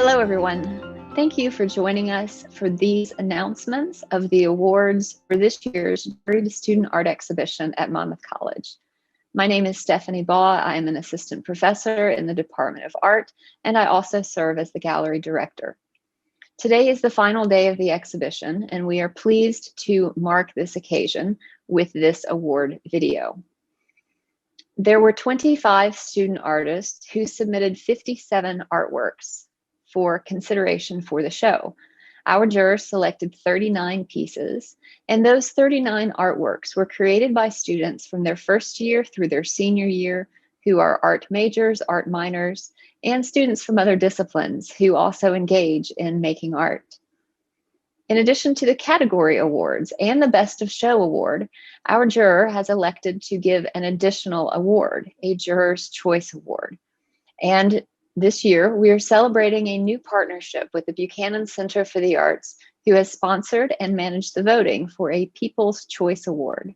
Hello, everyone. Thank you for joining us for these announcements of the awards for this year's Juried Student Art Exhibition at Monmouth College. My name is Stephanie Baugh. I am an assistant professor in the Department of Art, and I also serve as the gallery director. Today is the final day of the exhibition, and we are pleased to mark this occasion with this award video. There were 25 student artists who submitted 57 artworks for consideration for the show. Our jurors selected 39 pieces, and those 39 artworks were created by students from their first year through their senior year who are art majors, art minors, and students from other disciplines who also engage in making art. In addition to the category awards and the Best of Show award, our juror has elected to give an additional award, a Juror's Choice Award. And this year, we are celebrating a new partnership with the Buchanan Center for the Arts, who has sponsored and managed the voting for a People's Choice Award.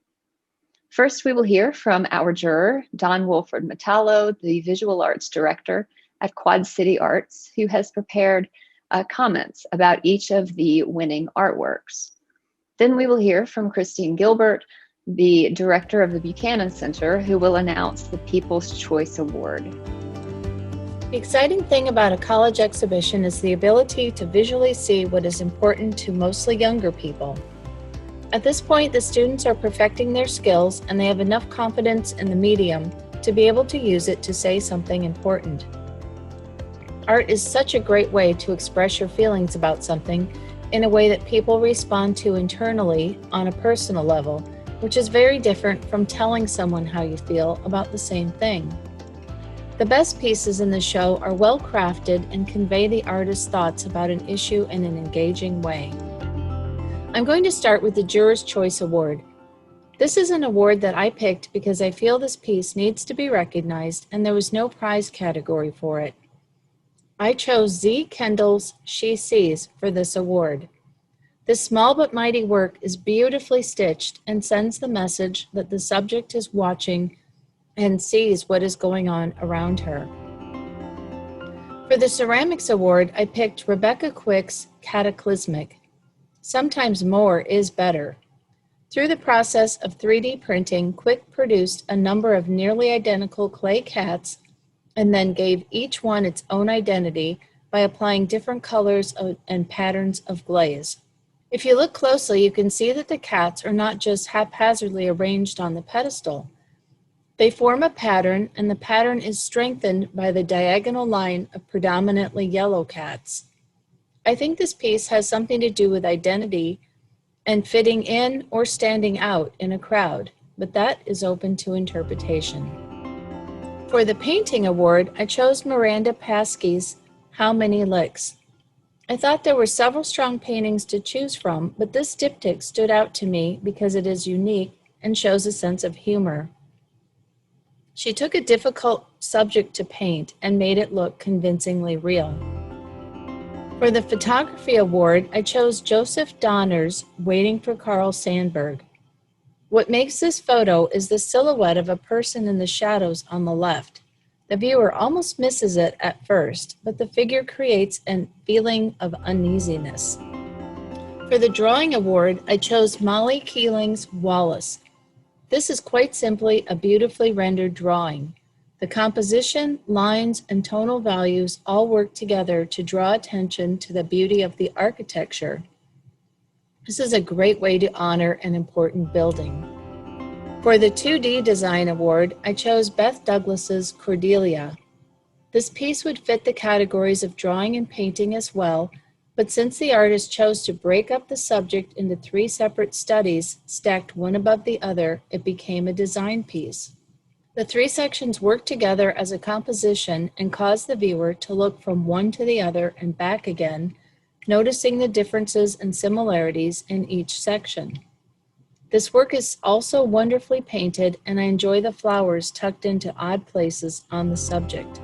First, we will hear from our juror, Don Wolford Metallo, the Visual Arts Director at Quad City Arts, who has prepared comments about each of the winning artworks. Then we will hear from Christine Gilbert, the Director of the Buchanan Center, who will announce the People's Choice Award. The exciting thing about a college exhibition is the ability to visually see what is important to mostly younger people. At this point, the students are perfecting their skills and they have enough confidence in the medium to be able to use it to say something important. Art is such a great way to express your feelings about something in a way that people respond to internally on a personal level, which is very different from telling someone how you feel about the same thing. The best pieces in the show are well crafted and convey the artist's thoughts about an issue in an engaging way. I'm going to start with the Juror's Choice Award. This is an award that I picked because I feel this piece needs to be recognized and there was no prize category for it. I chose Z. Kendall's She Sees for this award. This small but mighty work is beautifully stitched and sends the message that the subject is watching and sees what is going on around her. For the Ceramics Award, I picked Rebecca Quick's Cataclysmic. Sometimes more is better. Through the process of 3D printing, Quick produced a number of nearly identical clay cats and then gave each one its own identity by applying different colors and patterns of glaze. If you look closely, you can see that the cats are not just haphazardly arranged on the pedestal. They form a pattern, and the pattern is strengthened by the diagonal line of predominantly yellow cats. I think this piece has something to do with identity and fitting in or standing out in a crowd, but that is open to interpretation. For the Painting Award, I chose Miranda Paskey's How Many Licks. I thought there were several strong paintings to choose from, but this diptych stood out to me because it is unique and shows a sense of humor. She took a difficult subject to paint and made it look convincingly real. For the Photography Award, I chose Joseph Donner's Waiting for Carl Sandburg. What makes this photo is the silhouette of a person in the shadows on the left. The viewer almost misses it at first, but the figure creates a feeling of uneasiness. For the Drawing Award, I chose Molly Keeling's Wallace. This is quite simply a beautifully rendered drawing. The composition, lines, and tonal values all work together to draw attention to the beauty of the architecture. This is a great way to honor an important building. For the 2D Design Award, I chose Beth Douglas's Cordelia. This piece would fit the categories of drawing and painting as well, but since the artist chose to break up the subject into 3 separate studies, stacked one above the other, it became a design piece. The 3 sections work together as a composition and cause the viewer to look from one to the other and back again, noticing the differences and similarities in each section. This work is also wonderfully painted, and I enjoy the flowers tucked into odd places on the subject.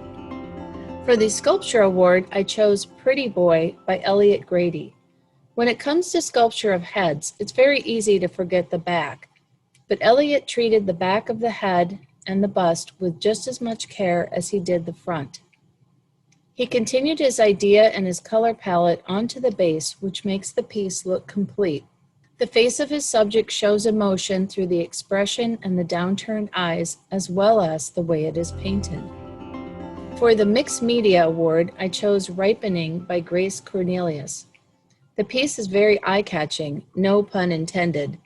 For the Sculpture Award, I chose Pretty Boy by Elliot Grady. When it comes to sculpture of heads, it's very easy to forget the back, but Elliot treated the back of the head and the bust with just as much care as he did the front. He continued his idea and his color palette onto the base, which makes the piece look complete. The face of his subject shows emotion through the expression and the downturned eyes, as well as the way it is painted. For the Mixed Media Award, I chose Ripening by Grace Cornelius. The piece is very eye-catching, no pun intended.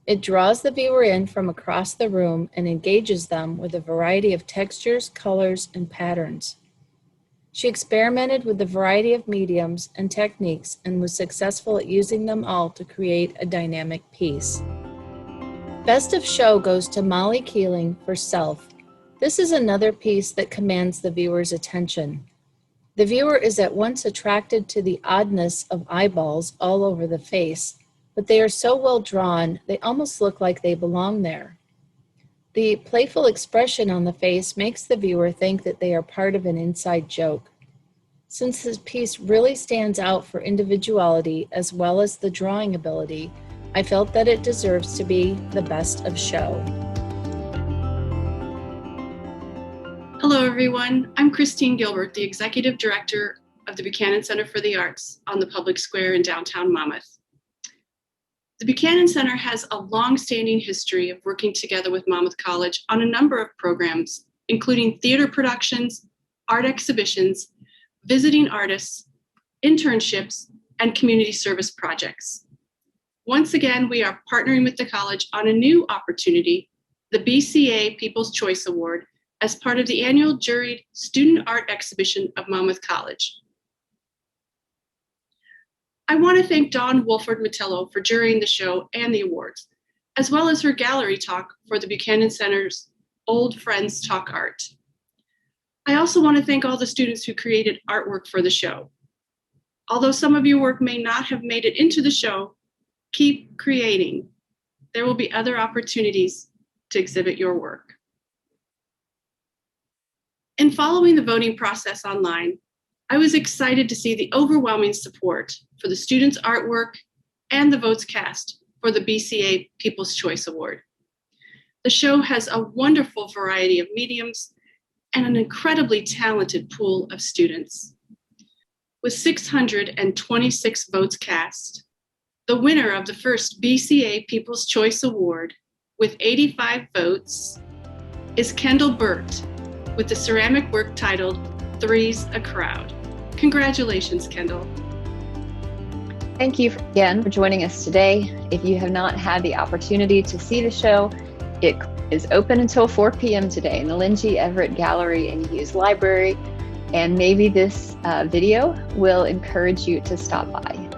It draws the viewer in from across the room and engages them with a variety of textures, colors, and patterns. She experimented with a variety of mediums and techniques and was successful at using them all to create a dynamic piece. Best of Show goes to Molly Keeling for Self. This is another piece that commands the viewer's attention. The viewer is at once attracted to the oddness of eyeballs all over the face, but they are so well drawn, they almost look like they belong there. The playful expression on the face makes the viewer think that they are part of an inside joke. Since this piece really stands out for individuality as well as the drawing ability, I felt that it deserves to be the Best of Show. Hello, everyone. I'm Christine Gilbert, the Executive Director of the Buchanan Center for the Arts on the Public Square in downtown Monmouth. The Buchanan Center has a long-standing history of working together with Monmouth College on a number of programs, including theater productions, art exhibitions, visiting artists, internships, and community service projects. Once again, we are partnering with the college on a new opportunity, the BCA People's Choice Award, as part of the annual Juried Student Art Exhibition of Monmouth College. I want to thank Dawn Wolford-Matillo for jurying the show and the awards, as well as her gallery talk for the Buchanan Center's Old Friends Talk Art. I also want to thank all the students who created artwork for the show. Although some of your work may not have made it into the show, keep creating. There will be other opportunities to exhibit your work. In following the voting process online, I was excited to see the overwhelming support for the students' artwork and the votes cast for the BCA People's Choice Award. The show has a wonderful variety of mediums and an incredibly talented pool of students. With 626 votes cast, the winner of the first BCA People's Choice Award with 85 votes is Kendall Burt with the ceramic work titled Three's a Crowd. Congratulations, Kendall. Thank you again for joining us today. If you have not had the opportunity to see the show, it is open until 4 p.m. today in the Lynn G. Everett Gallery in Hughes Library, and maybe this video will encourage you to stop by.